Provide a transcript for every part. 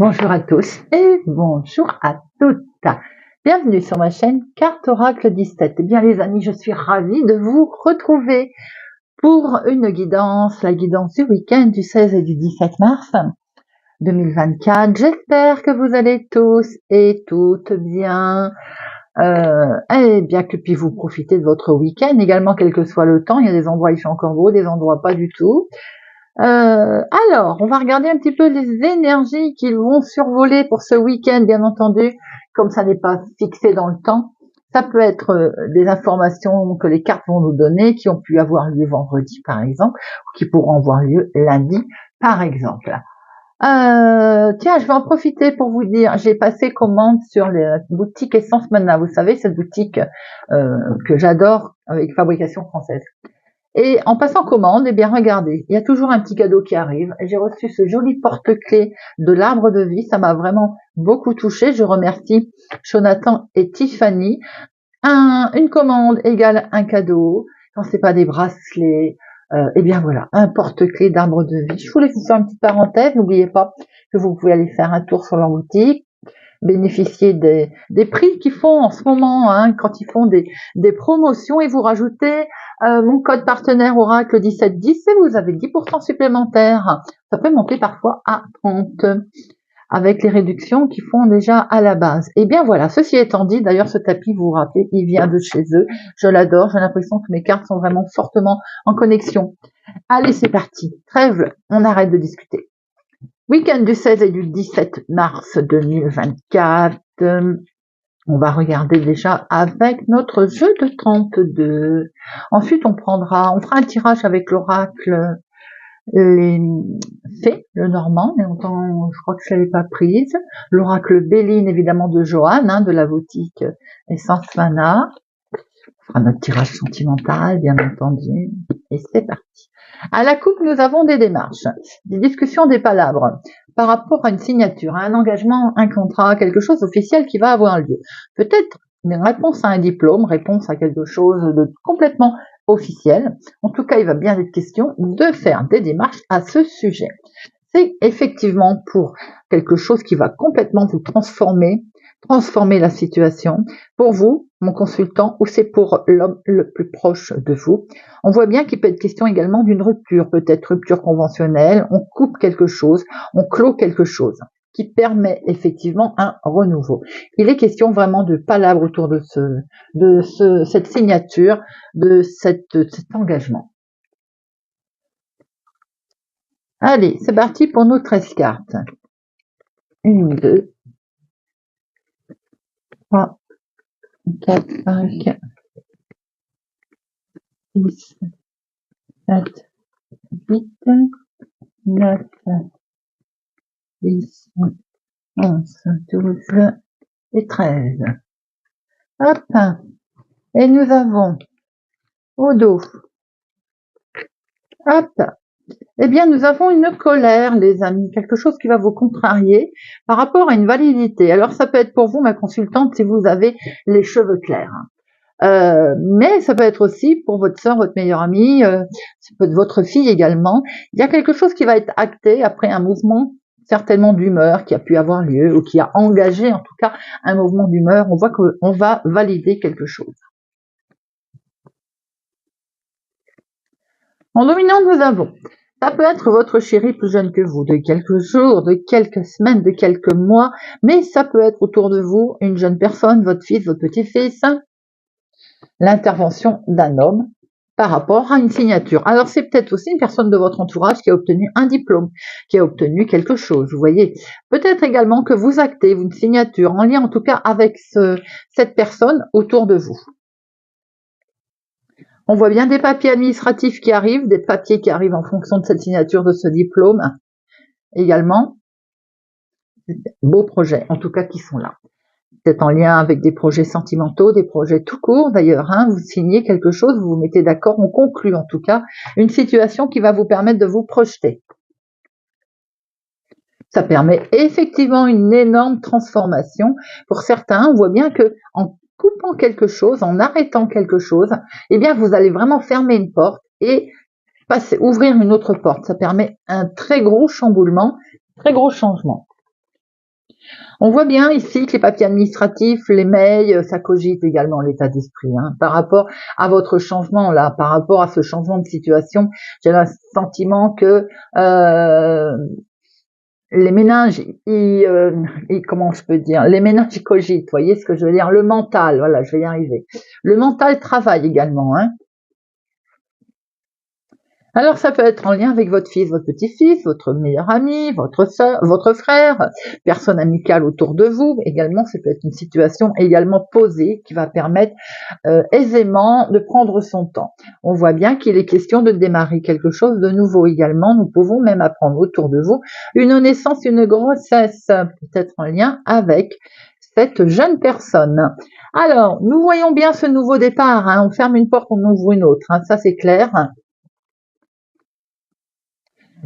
Bonjour à tous et bonjour à toutes. Bienvenue sur ma chaîne Carte Oracle 17. Eh bien les amis, je suis ravie de vous retrouver pour une guidance, la guidance du week-end du 16 et du 17 mars 2024. J'espère que vous allez tous et toutes bien. Et bien que puis vous profitez de votre week-end également, quel que soit le temps. Il y a des endroits où il fait encore beau, des endroits pas du tout. Alors, on va regarder un petit peu les énergies qui vont survoler pour ce week-end, bien entendu, comme ça n'est pas fixé dans le temps. Ça peut être des informations que les cartes vont nous donner, qui ont pu avoir lieu vendredi, par exemple, ou qui pourront avoir lieu lundi, par exemple. Tiens, je vais en profiter pour vous dire, j'ai passé commande sur les boutiques Essence Mana. Vous savez, cette boutique que j'adore, avec fabrication française. Et en passant commande, eh bien regardez, il y a toujours un petit cadeau qui arrive. J'ai reçu ce joli porte-clés de l'arbre de vie, ça m'a vraiment beaucoup touchée. Je remercie Jonathan et Tiffany. Une commande égale un cadeau. Quand c'est pas des bracelets, eh bien voilà, un porte-clés d'arbre de vie. Je voulais vous faire une petite parenthèse. N'oubliez pas que vous pouvez aller faire un tour sur leur boutique, bénéficier des prix qu'ils font en ce moment, hein, quand ils font des promotions, et vous rajoutez mon code partenaire Oracle 1710 et vous avez 10% supplémentaires. Ça peut monter parfois à 30 avec les réductions qu'ils font déjà à la base. Et bien voilà, ceci étant dit, d'ailleurs ce tapis, vous vous rappelez, il vient de chez eux. Je l'adore, j'ai l'impression que mes cartes sont vraiment fortement en connexion. Allez, c'est parti. Trêve, on arrête de discuter. Week-end du 16 et du 17 mars 2024. On va regarder déjà avec notre jeu de 32. Ensuite, on fera un tirage avec l'oracle les fées, le normand, mais longtemps, je crois que je l'avais pas prise. L'oracle Béline, évidemment, de Johan, hein, de la boutique Essence Mana. On fera notre tirage sentimental, bien entendu. Et c'est parti. À la coupe, nous avons des démarches, des discussions, des palabres par rapport à une signature, à un engagement, un contrat, quelque chose d'officiel qui va avoir lieu. Peut-être une réponse à un diplôme, réponse à quelque chose de complètement officiel. En tout cas, il va bien être question de faire des démarches à ce sujet. C'est effectivement pour quelque chose qui va complètement vous transformer la situation. Pour vous, mon consultant, ou c'est pour l'homme le plus proche de vous. On voit bien qu'il peut être question également d'une rupture, peut-être rupture conventionnelle, on coupe quelque chose, on clôt quelque chose, qui permet effectivement un renouveau. Il est question vraiment de palabres autour de cette signature, de cet engagement. Allez, c'est parti pour nos 13 cartes. 1, 2, 3, 4, 5, 6, 7, 8, 9, 10, 11, 12 et 13. Hop. Et nous avons au dos. Hop. Eh bien, nous avons une colère, les amis, quelque chose qui va vous contrarier par rapport à une validité. Alors, ça peut être pour vous, ma consultante, si vous avez les cheveux clairs. Mais ça peut être aussi pour votre soeur, votre meilleure amie, ça peut être votre fille également. Il y a quelque chose qui va être acté après un mouvement certainement d'humeur qui a pu avoir lieu ou qui a engagé en tout cas un mouvement d'humeur. On voit qu'on va valider quelque chose. En dominant, nous avons, ça peut être votre chéri plus jeune que vous, de quelques jours, de quelques semaines, de quelques mois, mais ça peut être autour de vous une jeune personne, votre fils, votre petit-fils, l'intervention d'un homme par rapport à une signature. Alors c'est peut-être aussi une personne de votre entourage qui a obtenu un diplôme, qui a obtenu quelque chose, vous voyez. Peut-être également que vous actez une signature en lien en tout cas avec cette personne autour de vous. On voit bien des papiers administratifs qui arrivent, des papiers qui arrivent en fonction de cette signature, de ce diplôme. Également, beaux projets, en tout cas, qui sont là. C'est en lien avec des projets sentimentaux, des projets tout court d'ailleurs. Hein, vous signez quelque chose, vous vous mettez d'accord, on conclut en tout cas une situation qui va vous permettre de vous projeter. Ça permet effectivement une énorme transformation. Pour certains, on voit bien que en coupant quelque chose, en arrêtant quelque chose, eh bien, vous allez vraiment fermer une porte et ouvrir une autre porte. Ça permet un très gros chamboulement, très gros changement. On voit bien ici que les papiers administratifs, les mails, ça cogite également l'état d'esprit. Hein. Par rapport à votre changement là, par rapport à ce changement de situation, j'ai le sentiment que les méninges, comment je peux dire, les méninges ils cogitent, vous voyez ce que je veux dire, le mental, voilà, je vais y arriver. Le mental travaille également, hein. Alors ça peut être en lien avec votre fils, votre petit-fils, votre meilleur ami, votre soeur, votre frère, personne amicale autour de vous. Également, ça peut être une situation également posée qui va permettre aisément de prendre son temps. On voit bien qu'il est question de démarrer quelque chose de nouveau également. Nous pouvons même apprendre autour de vous une naissance, une grossesse, peut-être en lien avec cette jeune personne. Alors, nous voyons bien ce nouveau départ. Hein. On ferme une porte, on ouvre une autre. Hein. Ça, c'est clair.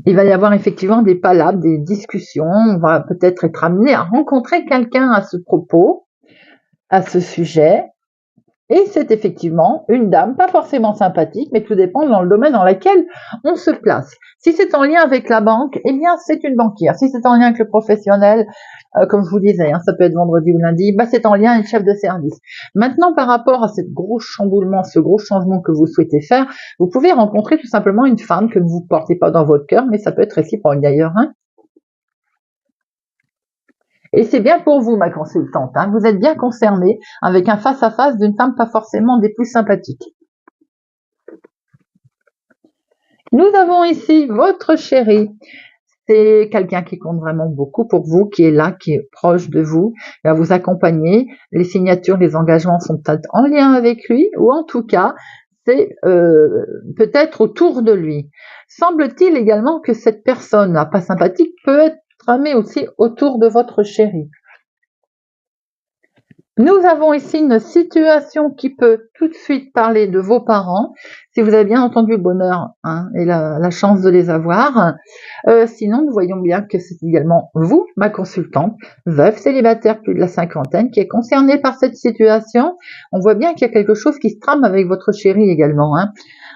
Il va y avoir effectivement des palabres, des discussions. On va peut-être être amené à rencontrer quelqu'un à ce propos, à ce sujet. Et c'est effectivement une dame, pas forcément sympathique, mais tout dépend dans le domaine dans lequel on se place. Si c'est en lien avec la banque, eh bien c'est une banquière. Si c'est en lien avec le professionnel, comme je vous disais, hein, ça peut être vendredi ou lundi, bah c'est en lien avec le chef de service. Maintenant, par rapport à ce gros chamboulement, ce gros changement que vous souhaitez faire, vous pouvez rencontrer tout simplement une femme que vous ne portez pas dans votre cœur, mais ça peut être réciproque d'ailleurs. Hein. Et c'est bien pour vous, ma consultante. Hein. Vous êtes bien concernée avec un face-à-face d'une femme pas forcément des plus sympathiques. Nous avons ici votre chéri. C'est quelqu'un qui compte vraiment beaucoup pour vous, qui est là, qui est proche de vous, il va vous accompagner. Les signatures, les engagements sont peut-être en lien avec lui, ou en tout cas, c'est peut-être autour de lui. Semble-t-il également que cette personne pas sympathique peut être tramée aussi autour de votre chéri. Nous avons ici une situation qui peut tout de suite parler de vos parents, si vous avez bien entendu le bonheur hein, et la chance de les avoir. Sinon, nous voyons bien que c'est également vous, ma consultante, veuve, célibataire, plus de la cinquantaine, qui est concernée par cette situation. On voit bien qu'il y a quelque chose qui se trame avec votre chéri également. Hein.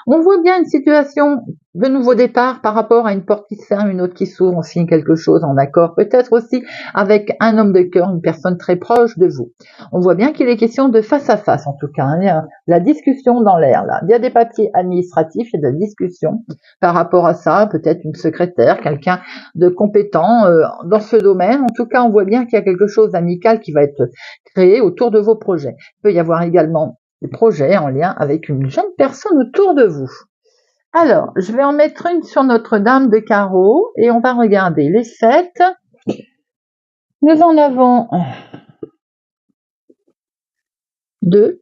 On voit bien une situation de nouveau départ par rapport à une porte qui se ferme, une autre qui s'ouvre, on signe quelque chose en accord, peut-être aussi avec un homme de cœur, une personne très proche de vous. On voit bien qu'il est question de face à face en tout cas, hein. Il y a la discussion dans l'air là. Il y a des papiers administratifs, il y a de la discussion par rapport à ça, peut-être une secrétaire, quelqu'un de compétent dans ce domaine. En tout cas, on voit bien qu'il y a quelque chose d'amical qui va être créé autour de vos projets. Il peut y avoir également des projets en lien avec une jeune personne autour de vous. Alors, je vais en mettre une sur Notre-Dame de Carreau et on va regarder les 7. Nous en avons 2,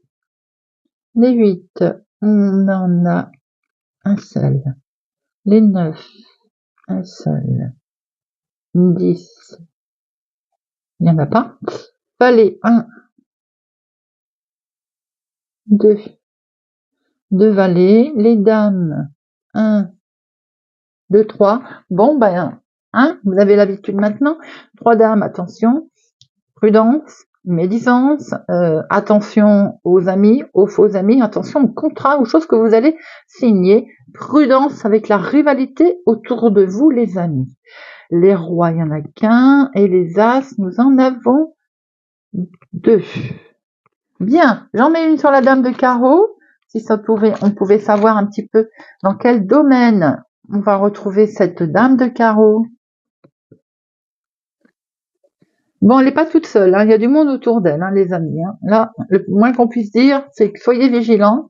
les 8, on en a un seul, les 9, un seul, 10, il n'y en a pas, valet 1, 2, 2 valets, les dames 1, 2, 3, bon ben 1, vous avez l'habitude maintenant, 3 dames, attention, prudence, médisance, attention aux amis, aux faux amis, attention aux contrats, aux choses que vous allez signer, prudence avec la rivalité autour de vous les amis. Les rois, il n'y en a qu'un, et les as, nous en avons 2. Bien, j'en mets une sur la dame de carreau, si on pouvait savoir un petit peu dans quel domaine on va retrouver cette dame de carreau. Bon, elle n'est pas toute seule, hein. Il y a du monde autour d'elle, hein, les amis. Hein. Là, le moins qu'on puisse dire, c'est que soyez vigilants.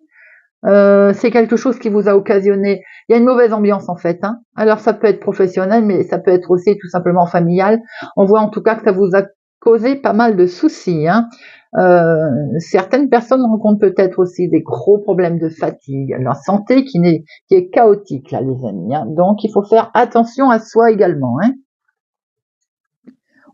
C'est quelque chose qui vous a occasionné. Il y a une mauvaise ambiance en fait. Hein. Alors ça peut être professionnel, mais ça peut être aussi tout simplement familial. On voit en tout cas que ça vous a causé pas mal de soucis. Hein. Certaines personnes rencontrent peut-être aussi des gros problèmes de fatigue, leur santé qui est chaotique là, les amis. Hein. Donc il faut faire attention à soi également. Hein.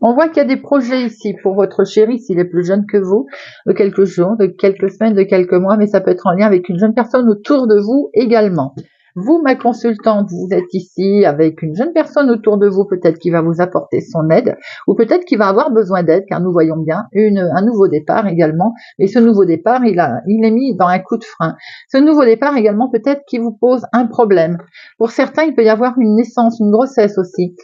On voit qu'il y a des projets ici pour votre chéri, s'il est plus jeune que vous, de quelques jours, de quelques semaines, de quelques mois, mais ça peut être en lien avec une jeune personne autour de vous également. Vous, ma consultante, vous êtes ici avec une jeune personne autour de vous, peut-être qui va vous apporter son aide, ou peut-être qui va avoir besoin d'aide, car nous voyons bien un nouveau départ également, mais ce nouveau départ, il est mis dans un coup de frein. Ce nouveau départ également, peut-être qui vous pose un problème. Pour certains, il peut y avoir une naissance, une grossesse aussi,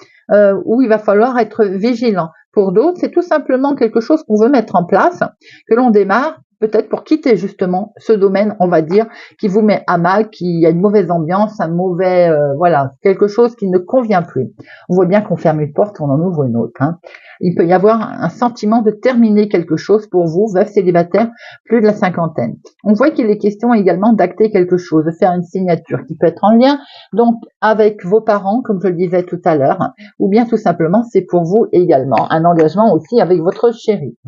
où il va falloir être vigilant. Pour d'autres, c'est tout simplement quelque chose qu'on veut mettre en place, que l'on démarre, peut-être pour quitter justement ce domaine, on va dire, qui vous met à mal, qui a une mauvaise ambiance, un mauvais, voilà, quelque chose qui ne convient plus. On voit bien qu'on ferme une porte, on en ouvre une autre. Hein. Il peut y avoir un sentiment de terminer quelque chose pour vous, veuf célibataire, plus de la cinquantaine. On voit qu'il est question également d'acter quelque chose, de faire une signature qui peut être en lien donc avec vos parents, comme je le disais tout à l'heure, ou bien tout simplement c'est pour vous également un engagement aussi avec votre chéri.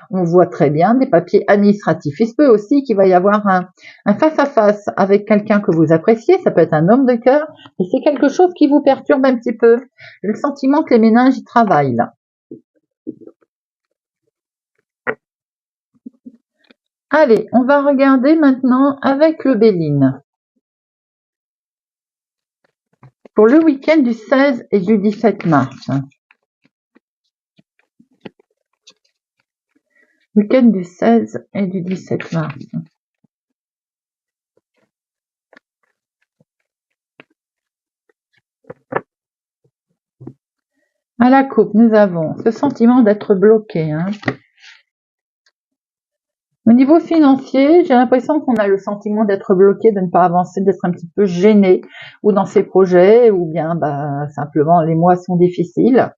On voit très bien des papiers administratifs. Il se peut aussi qu'il va y avoir un face-à-face avec quelqu'un que vous appréciez, ça peut être un homme de cœur, et c'est quelque chose qui vous perturbe un petit peu. J'ai le sentiment que les méninges y travaillent là. Allez, on va regarder maintenant avec le Béline. Pour le week-end du 16 et du 17 mars. Week-end du 16 et du 17 mars. À la coupe, nous avons ce sentiment d'être bloqué. Hein. Au niveau financier, j'ai l'impression qu'on a le sentiment d'être bloqué, de ne pas avancer, d'être un petit peu gêné ou dans ses projets, ou bien simplement les mois sont difficiles.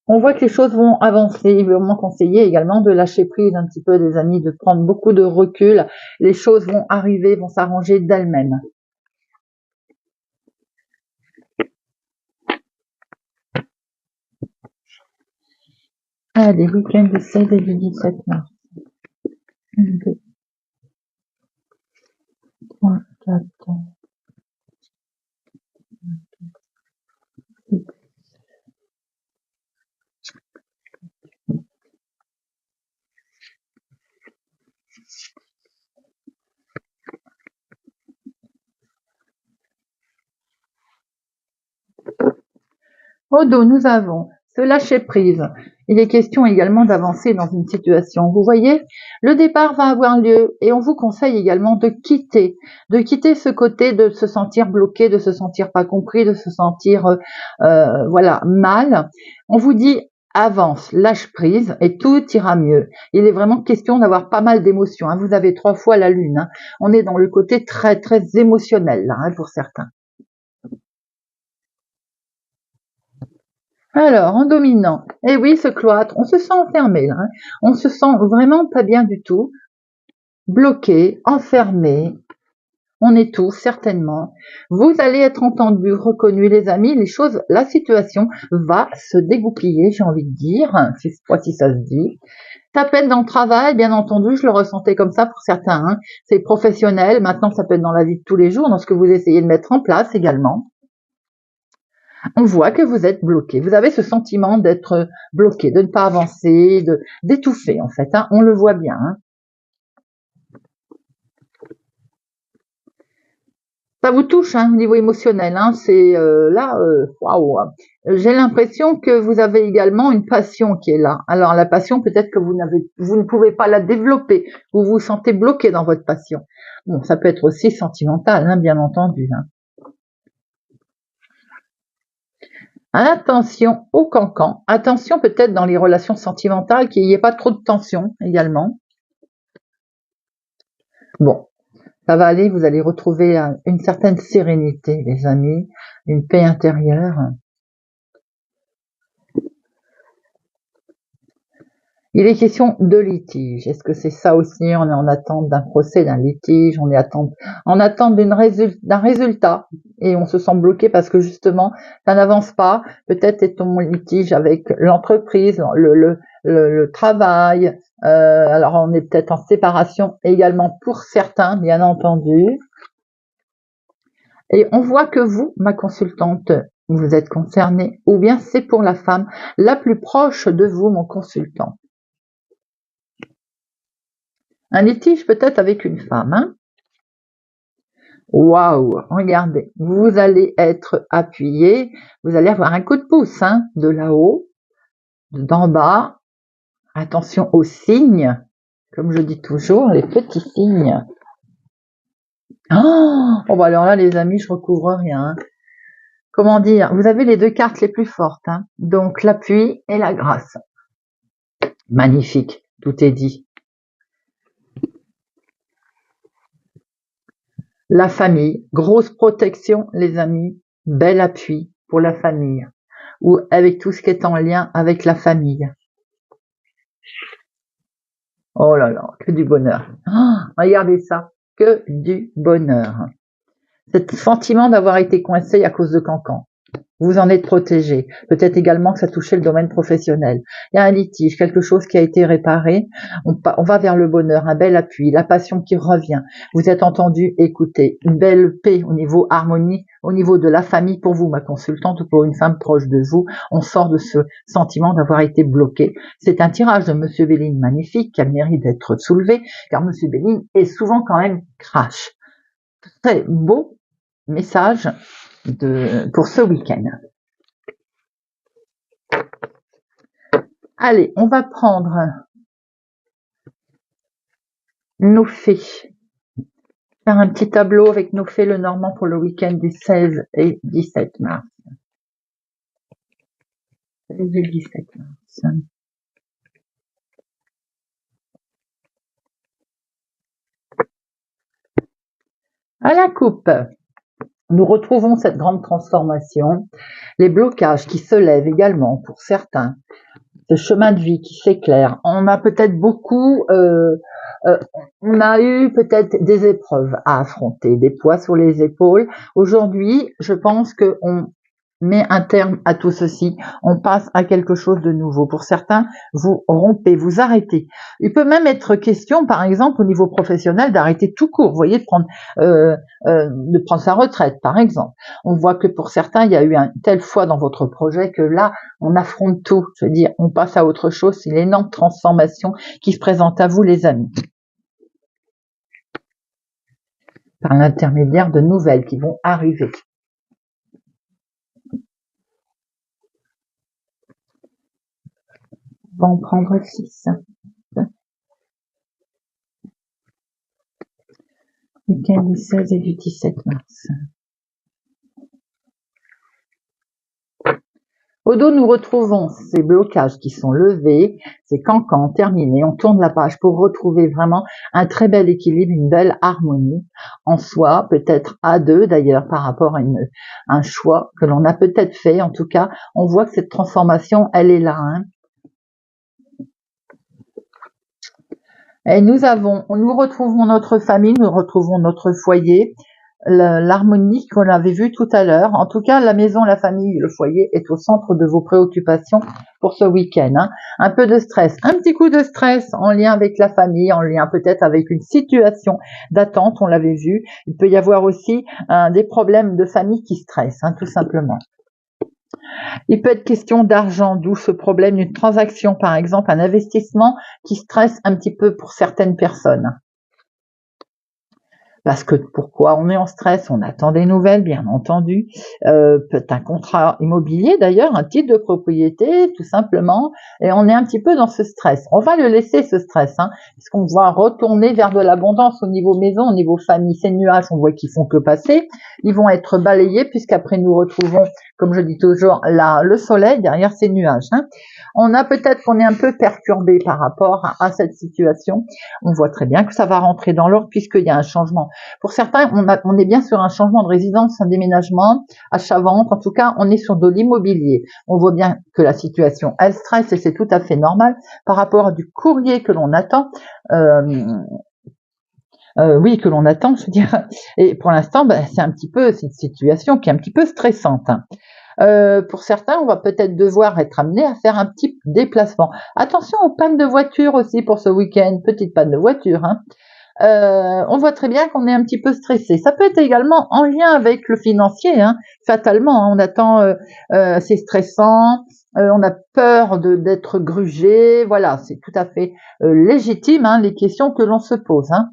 On voit que les choses vont avancer, il veut vraiment conseiller également de lâcher prise un petit peu des amis, de prendre beaucoup de recul. Les choses vont arriver, vont s'arranger d'elles-mêmes. Allez, week-end du 16 et du 17 mars. 1, 2, 3, 4, 5, 6. Au dos, nous avons ce lâcher prise. Il est question également d'avancer dans une situation. Vous voyez, le départ va avoir lieu et on vous conseille également de quitter ce côté de se sentir bloqué, de se sentir pas compris, de se sentir voilà mal. On vous dit avance, lâche prise et tout ira mieux. Il est vraiment question d'avoir pas mal d'émotions. Hein. Vous avez 3 fois la lune. Hein. On est dans le côté très très émotionnel là, hein, pour certains. Alors, en dominant, eh oui, ce cloître, on se sent enfermé là, hein. On se sent vraiment pas bien du tout, bloqué, enfermé, on étouffe certainement. Vous allez être entendus, reconnus les amis, les choses, la situation va se dégoupiller, j'ai envie de dire, si ça se dit. Ça peut être dans le travail, bien entendu, je le ressentais comme ça pour certains, hein. C'est professionnel, maintenant ça peut être dans la vie de tous les jours, dans ce que vous essayez de mettre en place également. On voit que vous êtes bloqué. Vous avez ce sentiment d'être bloqué, de ne pas avancer, d'étouffer en fait. Hein. On le voit bien. Hein. Ça vous touche hein, au niveau émotionnel. Hein. C'est là, waouh. J'ai l'impression que vous avez également une passion qui est là. Alors la passion, peut-être que vous ne pouvez pas la développer. Vous vous sentez bloqué dans votre passion. Bon, ça peut être aussi sentimental, hein, bien entendu. Hein. Attention au cancan. Attention peut-être dans les relations sentimentales qu'il n'y ait pas trop de tension également. Bon, ça va aller, vous allez retrouver une certaine sérénité, les amis, une paix intérieure. Il est question de litige. Est-ce que c'est ça aussi? On est en attente d'un procès, d'un litige, on est en attente d'un résultat et on se sent bloqué parce que justement, ça n'avance pas. Peut-être est-on litige avec l'entreprise, le travail. Alors on est peut-être en séparation également pour certains, bien entendu. Et on voit que vous, ma consultante, vous êtes concernée, ou bien c'est pour la femme la plus proche de vous, mon consultant. Un litige peut-être avec une femme. Hein. Waouh, regardez, vous allez être appuyé, vous allez avoir un coup de pouce hein, de là-haut, d'en bas. Attention aux signes, comme je dis toujours, les petits signes. Oh, bah alors là, les amis, je recouvre rien. Hein. comment dire, vous avez les deux cartes les plus fortes, hein. Donc l'appui et la grâce. Magnifique, tout est dit. La famille, grosse protection les amis, bel appui pour la famille, ou avec tout ce qui est en lien avec la famille. Oh là là, que du bonheur. Oh, regardez ça, que du bonheur. Ce sentiment d'avoir été coincé à cause de Cancan. Vous en êtes protégé. Peut-être également que ça touchait le domaine professionnel. Il y a un litige, quelque chose qui a été réparé. On va vers le bonheur, un bel appui, la passion qui revient. Vous êtes entendu, écoutez, une belle paix au niveau harmonie, au niveau de la famille pour vous, ma consultante, ou pour une femme proche de vous. On sort de ce sentiment d'avoir été bloqué. C'est un tirage de Monsieur Béline magnifique qui a le mérite d'être soulevé, car Monsieur Béline est souvent quand même crash. Très beau message pour ce week-end. Allez, on va prendre nos fées. Faire un petit tableau avec nos fées le normand pour le week-end du 16 et 17 mars. 16 et 17 mars. À la coupe, nous retrouvons cette grande transformation, les blocages qui se lèvent également pour certains, ce chemin de vie qui s'éclaire. On a peut-être beaucoup, on a eu peut-être des épreuves à affronter, des poids sur les épaules. Aujourd'hui, je pense qu'on met un terme à tout ceci, on passe à quelque chose de nouveau. Pour certains, vous rompez, vous arrêtez. Il peut même être question, par exemple, au niveau professionnel, d'arrêter tout court, vous voyez, de prendre sa retraite, par exemple. On voit que pour certains, il y a eu une telle foi dans votre projet que là, on affronte tout. Je veux dire, on passe à autre chose. C'est l'énorme transformation qui se présente à vous, les amis. Par l'intermédiaire de nouvelles qui vont arriver. On va en prendre 6. Week-end du 16 et du 17 mars. Au dos, nous retrouvons ces blocages qui sont levés, ces cancans terminés. On tourne la page pour retrouver vraiment un très bel équilibre, une belle harmonie en soi, peut-être à deux d'ailleurs par rapport à un choix que l'on a peut-être fait. En tout cas, on voit que cette transformation, elle est là, hein. Et nous retrouvons notre famille, nous retrouvons notre foyer, l'harmonie qu'on avait vue tout à l'heure. En tout cas, la maison, la famille, le foyer est au centre de vos préoccupations pour ce week-end, hein. Un peu de stress, un petit coup de stress en lien avec la famille, en lien peut-être avec une situation d'attente, on l'avait vu. Il peut y avoir aussi des problèmes de famille qui stressent, hein, tout simplement. Il peut être question d'argent, d'où ce problème d'une transaction, par exemple, un investissement qui stresse un petit peu pour certaines personnes. Parce que pourquoi on est en stress? On attend des nouvelles, bien entendu. Peut-être un contrat immobilier d'ailleurs, un titre de propriété, tout simplement. Et on est un petit peu dans ce stress. On va le laisser, ce stress, hein, puisqu'on va retourner vers de l'abondance au niveau maison, au niveau famille. Ces nuages, on voit qu'ils font que passer. Ils vont être balayés, puisqu'après nous retrouvons, comme je dis toujours, le soleil derrière ces nuages, hein. On a peut-être qu'on est un peu perturbé par rapport à cette situation. On voit très bien que ça va rentrer dans l'ordre puisqu'il y a un changement. Pour certains, on est bien sur un changement de résidence, un déménagement, achat-vente. En tout cas, on est sur de l'immobilier. On voit bien que la situation, elle stresse et c'est tout à fait normal par rapport à du courrier que l'on attend. Oui, que l'on attend, je veux dire. Et pour l'instant, c'est une situation qui est un petit peu stressante, hein. Pour certains, on va peut-être devoir être amené à faire un petit déplacement. Attention aux pannes de voiture aussi pour ce week-end, petite panne de voiture, hein. On voit très bien qu'on est un petit peu stressé. Ça peut être également en lien avec le financier, hein, fatalement, hein. On attend, c'est stressant, on a peur d'être grugé, voilà, c'est tout à fait légitime, hein, les questions que l'on se pose, hein.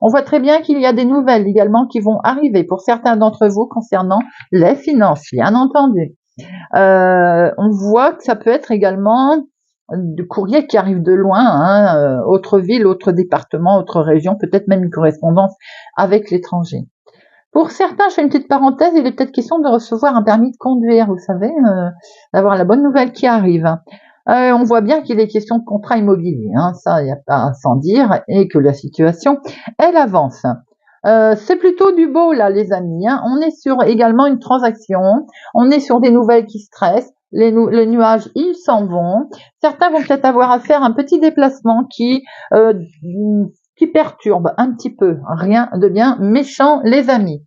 On voit très bien qu'il y a des nouvelles également qui vont arriver pour certains d'entre vous concernant les finances, bien entendu. On voit que ça peut être également du courrier qui arrive de loin, hein, autre ville, autre département, autre région, peut-être même une correspondance avec l'étranger. Pour certains, je fais une petite parenthèse, il est peut-être question de recevoir un permis de conduire, vous savez, d'avoir la bonne nouvelle qui arrive. On voit bien qu'il est question de contrat immobilier, hein, ça, il n'y a pas à s'en dire, et que la situation, elle avance. C'est plutôt du beau, là, les amis, hein. On est sur également une transaction, on est sur des nouvelles qui stressent, les nuages, ils s'en vont. Certains vont peut-être avoir à faire un petit déplacement qui perturbe un petit peu. Rien de bien méchant, les amis.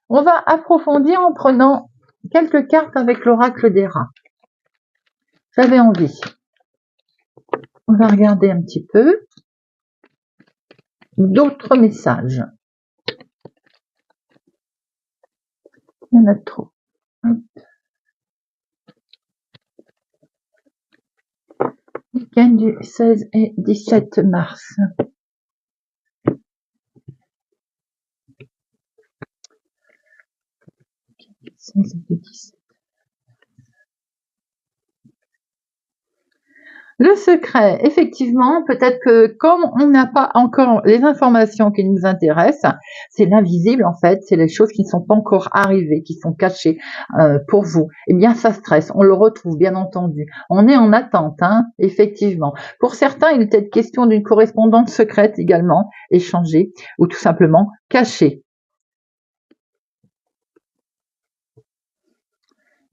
On va approfondir en prenant quelques cartes avec l'oracle des rats. J'avais envie. On va regarder un petit peu d'autres messages. Il y en a trop. Week-end du 16 et 17 mars. Le secret, effectivement, peut-être que comme on n'a pas encore les informations qui nous intéressent, c'est l'invisible en fait, c'est les choses qui ne sont pas encore arrivées, qui sont cachées pour vous. Eh bien, ça stresse, on le retrouve bien entendu. On est en attente, hein, effectivement. Pour certains, il est peut-être question d'une correspondance secrète également, échangée ou tout simplement cachée.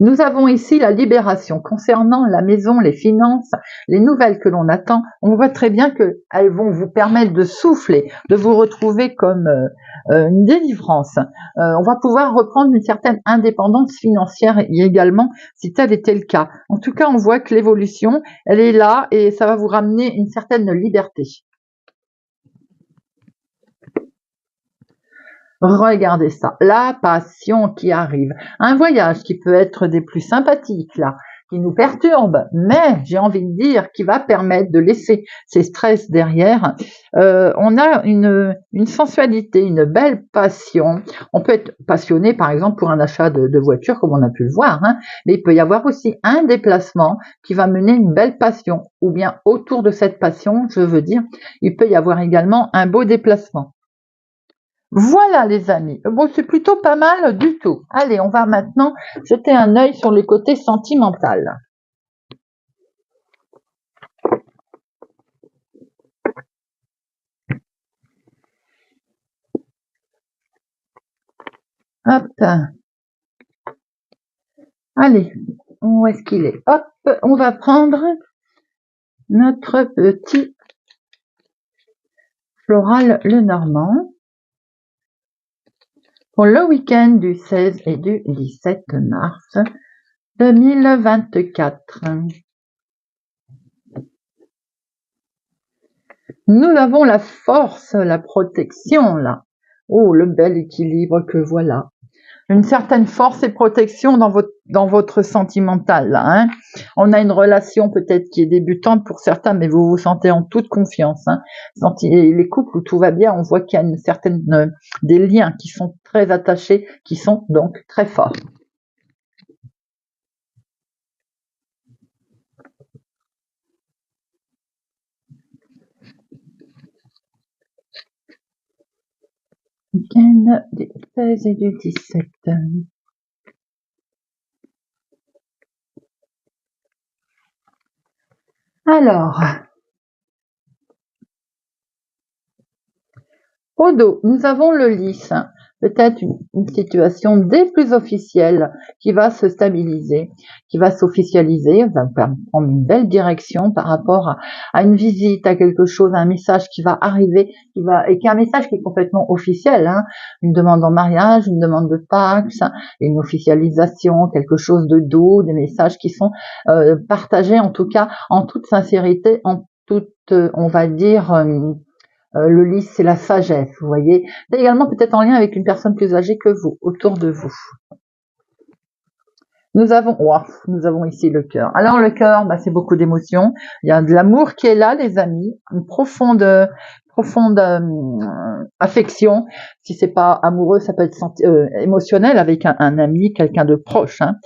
Nous avons ici la libération. Concernant la maison, les finances, les nouvelles que l'on attend, on voit très bien qu'elles vont vous permettre de souffler, de vous retrouver comme une délivrance. On va pouvoir reprendre une certaine indépendance financière également, si tel était le cas. En tout cas, on voit que l'évolution, elle est là et ça va vous ramener une certaine liberté. Regardez ça, la passion qui arrive, un voyage qui peut être des plus sympathiques là, qui nous perturbe, mais j'ai envie de dire qui va permettre de laisser ces stress derrière. On a une sensualité, une belle passion. On peut être passionné par exemple pour un achat de voiture comme on a pu le voir, hein, mais il peut y avoir aussi un déplacement qui va mener une belle passion, ou bien autour de cette passion, je veux dire, il peut y avoir également un beau déplacement. Voilà les amis, bon c'est plutôt pas mal du tout. Allez, on va maintenant jeter un œil sur le côté sentimental. Hop. Allez, où est-ce qu'il est? Hop, on va prendre notre petit floral Lenormand pour le week-end du 16 et du 17 mars 2024. Nous avons la force, la protection là. Oh, le bel équilibre que voilà. Une certaine force et protection dans votre sentimental là, hein. On a une relation peut-être qui est débutante pour certains, mais vous vous sentez en toute confiance, hein. Les couples où tout va bien, on voit qu'il y a une certaine des liens qui sont très attachés, qui sont donc très forts. Week-end du 16 et du 17. Alors, au dos, nous avons le lys, peut-être une situation des plus officielle qui va se stabiliser, qui va s'officialiser, va prendre une belle direction par rapport à une visite, à quelque chose, à un message qui va arriver, qui est un message qui est complètement officiel, hein, une demande en mariage, une demande de Pax, une officialisation, quelque chose de doux, des messages qui sont partagés en tout cas en toute sincérité, en toute, on va dire, le lys, c'est la sagesse, vous voyez. C'est également peut-être en lien avec une personne plus âgée que vous, autour de vous. Nous avons ici le cœur. Alors le cœur, c'est beaucoup d'émotions. Il y a de l'amour qui est là, les amis, une profonde affection. Si c'est pas amoureux, ça peut être émotionnel avec un ami, quelqu'un de proche, hein.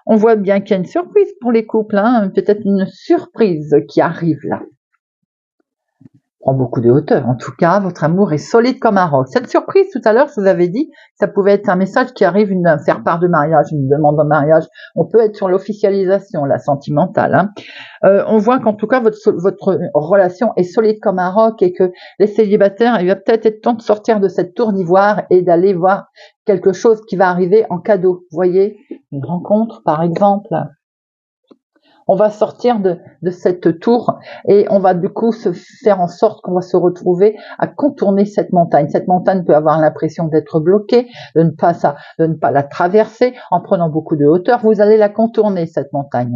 On voit bien qu'il y a une surprise pour les couples, hein, peut-être une surprise qui arrive là. prend beaucoup de hauteur. En tout cas, votre amour est solide comme un roc. Cette surprise, tout à l'heure, je vous avais dit, ça pouvait être un message qui arrive, faire part de mariage, une demande de mariage. On peut être sur l'officialisation, la sentimentale. Hein. On voit qu'en tout cas, votre relation est solide comme un roc et que les célibataires, il va peut-être être temps de sortir de cette tour d'ivoire et d'aller voir quelque chose qui va arriver en cadeau. Vous voyez, une rencontre, par exemple. On va sortir de cette tour et on va du coup se faire en sorte qu'on va se retrouver à contourner cette montagne. Cette montagne peut avoir l'impression d'être bloquée, de ne pas la traverser en prenant beaucoup de hauteur. Vous allez la contourner, cette montagne.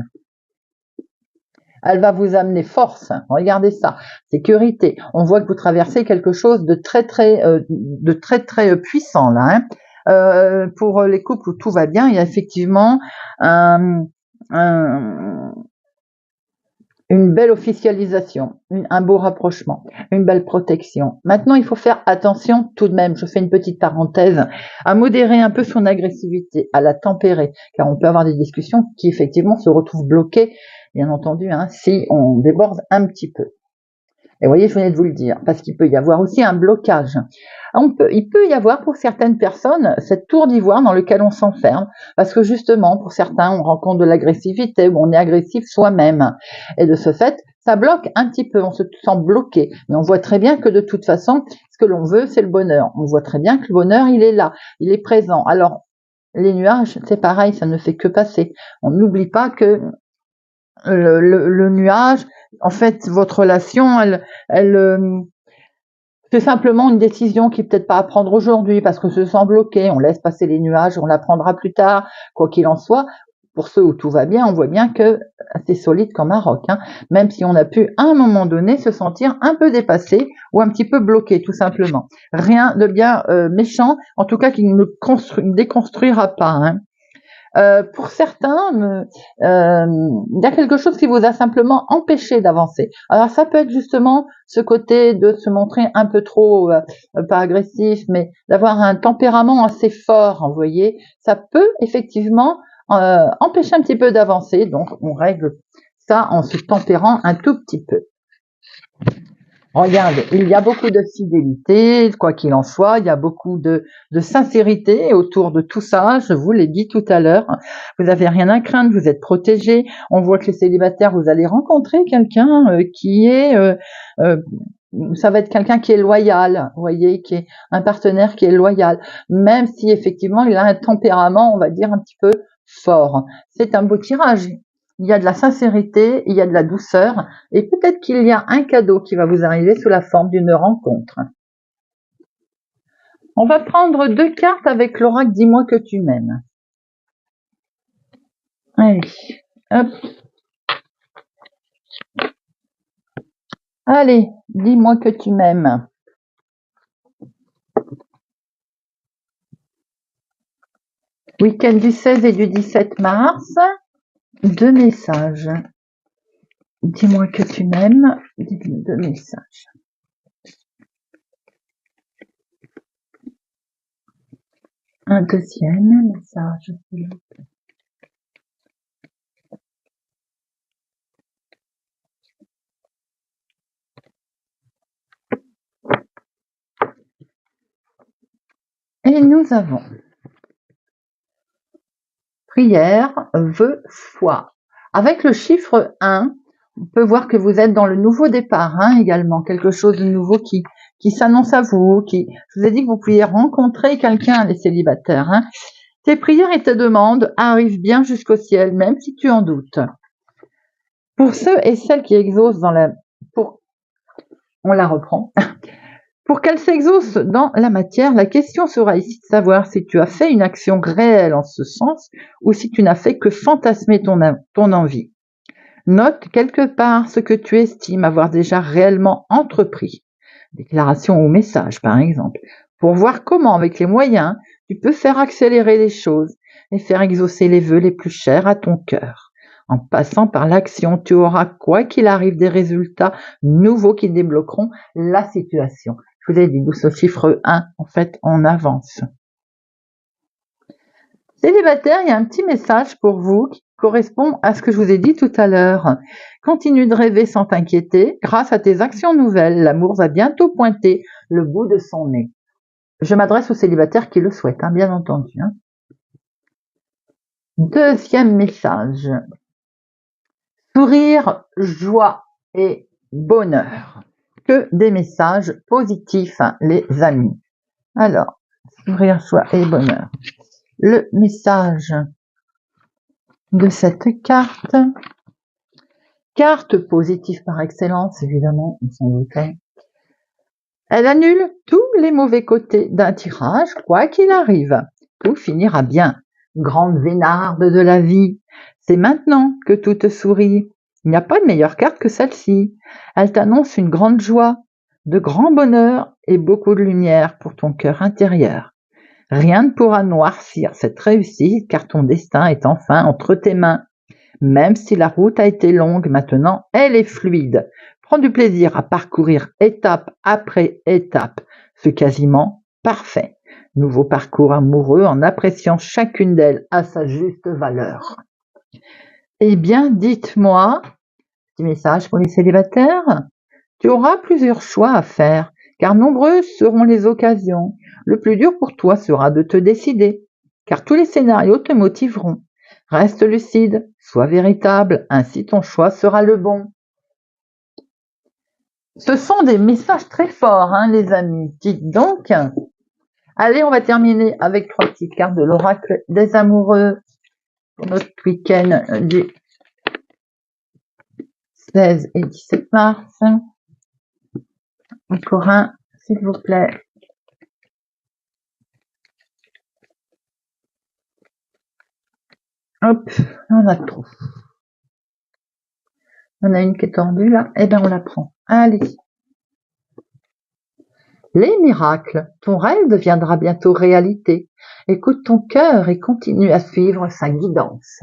Elle va vous amener force. Regardez ça, sécurité. On voit que vous traversez quelque chose de très très puissant là. Hein. Pour les couples où tout va bien, il y a effectivement une belle officialisation, un beau rapprochement, une belle protection. Maintenant, il faut faire attention tout de même, je fais une petite parenthèse, à modérer un peu son agressivité, à la tempérer, car on peut avoir des discussions qui effectivement se retrouvent bloquées, bien entendu, hein, si on déborde un petit peu. Et vous voyez, je venais de vous le dire, parce qu'il peut y avoir aussi un blocage. Il peut y avoir pour certaines personnes cette tour d'ivoire dans laquelle on s'enferme, parce que justement, pour certains, on rencontre de l'agressivité, ou on est agressif soi-même. Et de ce fait, ça bloque un petit peu, on se sent bloqué. Mais on voit très bien que de toute façon, ce que l'on veut, c'est le bonheur. On voit très bien que le bonheur, il est là, il est présent. Alors, les nuages, c'est pareil, ça ne fait que passer. On n'oublie pas que le nuage, en fait, votre relation, c'est simplement une décision qui est peut-être pas à prendre aujourd'hui parce que se sent bloqué. On laisse passer les nuages, on la prendra plus tard. Quoi qu'il en soit, pour ceux où tout va bien, on voit bien que c'est solide comme un roc. Hein. Même si on a pu à un moment donné se sentir un peu dépassé ou un petit peu bloqué, tout simplement. Rien de bien méchant, en tout cas qui ne déconstruira pas. Hein. Pour certains, il y a quelque chose qui vous a simplement empêché d'avancer. Alors ça peut être justement ce côté de se montrer un peu trop, pas agressif, mais d'avoir un tempérament assez fort, vous voyez. Ça peut effectivement empêcher un petit peu d'avancer, donc on règle ça en se tempérant un tout petit peu. Regardez, il y a beaucoup de fidélité, quoi qu'il en soit, il y a beaucoup de sincérité autour de tout ça, je vous l'ai dit tout à l'heure. Vous n'avez rien à craindre, vous êtes protégés. On voit que les célibataires, vous allez rencontrer quelqu'un qui est... ça va être quelqu'un qui est loyal, vous voyez, qui est un partenaire qui est loyal, même si effectivement il a un tempérament, on va dire, un petit peu fort. C'est un beau tirage. Il y a de la sincérité, il y a de la douceur, et peut-être qu'il y a un cadeau qui va vous arriver sous la forme d'une rencontre. On va prendre 2 cartes avec l'oracle « Dis-moi que tu m'aimes ». Allez, hop. Allez, dis-moi que tu m'aimes. Week-end du 16 et du 17 mars. 2 messages. Dis-moi que tu m'aimes. Dites-moi 2 messages. Un deuxième message, s'il vous plaît. Et nous avons prière, vœu, foi. Avec le chiffre 1, on peut voir que vous êtes dans le nouveau départ hein, également, quelque chose de nouveau qui s'annonce à vous. Je vous ai dit que vous pouviez rencontrer quelqu'un, les célibataires. Hein. Tes prières et tes demandes arrivent bien jusqu'au ciel, même si tu en doutes. Pour ceux et celles qui exaucent on la reprend. Pour qu'elle s'exauce dans la matière, la question sera ici de savoir si tu as fait une action réelle en ce sens ou si tu n'as fait que fantasmer ton envie. Note quelque part ce que tu estimes avoir déjà réellement entrepris, déclaration ou message par exemple, pour voir comment avec les moyens tu peux faire accélérer les choses et faire exaucer les vœux les plus chers à ton cœur. En passant par l'action, tu auras quoi qu'il arrive des résultats nouveaux qui débloqueront la situation. Je vous ai dit, d'où ce chiffre 1, en fait, on avance. Célibataire, il y a un petit message pour vous qui correspond à ce que je vous ai dit tout à l'heure. Continue de rêver sans t'inquiéter. Grâce à tes actions nouvelles, l'amour va bientôt pointer le bout de son nez. Je m'adresse aux célibataires qui le souhaitent, hein, bien entendu. Hein. Deuxième message. Sourire, joie et bonheur. Que des messages positifs, hein, les amis. Alors, sourire, joie et bonheur. Le message de cette carte. Carte positive par excellence, évidemment, on s'en doutait. Elle annule tous les mauvais côtés d'un tirage, quoi qu'il arrive. Tout finira bien. Grande vénarde de la vie. C'est maintenant que tout te sourit. Il n'y a pas de meilleure carte que celle-ci. Elle t'annonce une grande joie, de grand bonheur et beaucoup de lumière pour ton cœur intérieur. Rien ne pourra noircir cette réussite car ton destin est enfin entre tes mains. Même si la route a été longue, maintenant elle est fluide. Prends du plaisir à parcourir étape après étape, ce quasiment parfait. Nouveau parcours amoureux en appréciant chacune d'elles à sa juste valeur. Eh bien, dites-moi, petit message pour les célibataires, tu auras plusieurs choix à faire, car nombreuses seront les occasions. Le plus dur pour toi sera de te décider, car tous les scénarios te motiveront. Reste lucide, sois véritable, ainsi ton choix sera le bon. Ce sont des messages très forts, hein, les amis. Dites donc. Allez, on va terminer avec 3 petites cartes de l'oracle des amoureux pour notre week-end du 16 et 17 mars. Encore un, s'il vous plaît. Hop, on a trop. On a une qui est tordue là, eh bien on la prend. Allez. Les miracles, ton rêve deviendra bientôt réalité. Écoute ton cœur et continue à suivre sa guidance.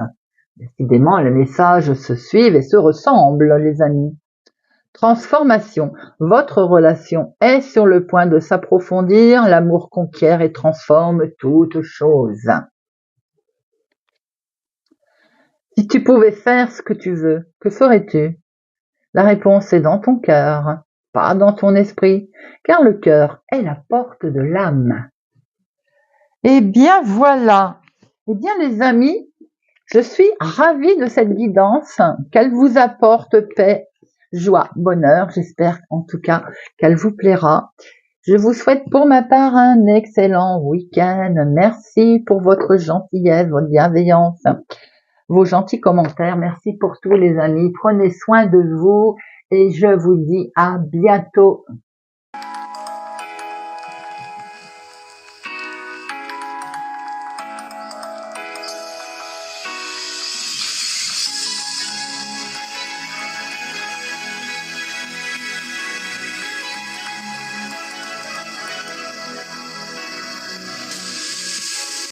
Décidément, les messages se suivent et se ressemblent, les amis. Transformation. Votre relation est sur le point de s'approfondir. L'amour conquiert et transforme toute chose. Si tu pouvais faire ce que tu veux, que ferais-tu? La réponse est dans ton cœur, pas dans ton esprit, car le cœur est la porte de l'âme. Eh bien voilà. Eh bien les amis, je suis ravie de cette guidance, qu'elle vous apporte paix, joie, bonheur. J'espère en tout cas qu'elle vous plaira. Je vous souhaite pour ma part un excellent week-end. Merci pour votre gentillesse, votre bienveillance, vos gentils commentaires. Merci pour tous les amis. Prenez soin de vous et je vous dis à bientôt.